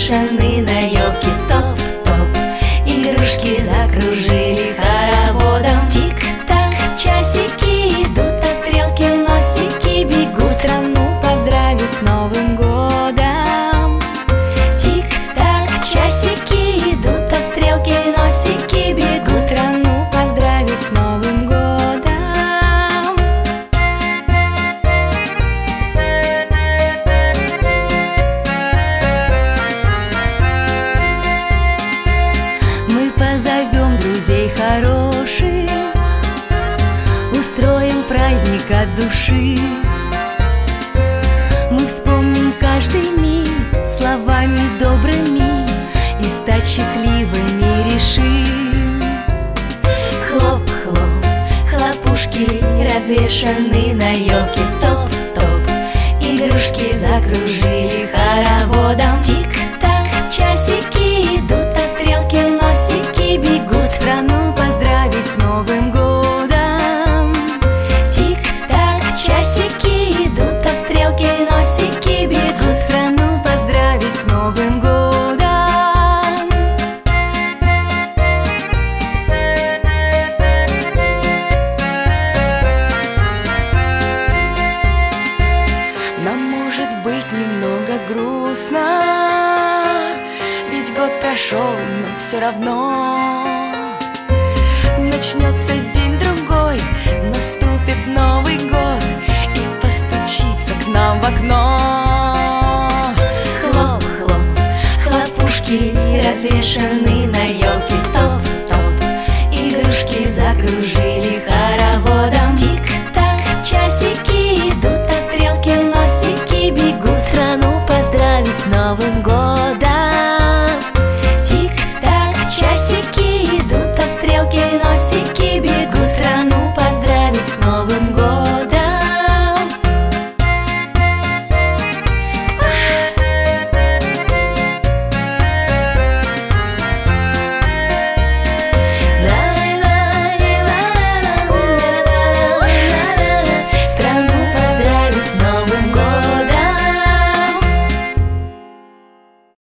развешаны на елке. Топ-топ, игрушки закружили хороводом. Тик-так, часики идут, а стрелки носики бегут страну поздравить с Новым годом. Тик-так, часики идут, а стрелки носики бегут страну поздравить с Новым годом. Мы позовем друзей хороших, устроим праздник от души. Мы вспомним каждый миг словами добрыми и стать счастливыми решим. Хлоп-хлоп, хлопушки развешаны на елке. Топ-топ, игрушки закружили хороводом. Тик-так, часики идут, а стрелки носики бегут страну поздравить с Новым годом. Тик-так, часики идут, а стрелки носики бегут страну поздравить с Новым годом. Нам может быть немного грустно, ведь год прошел, но все равно начнется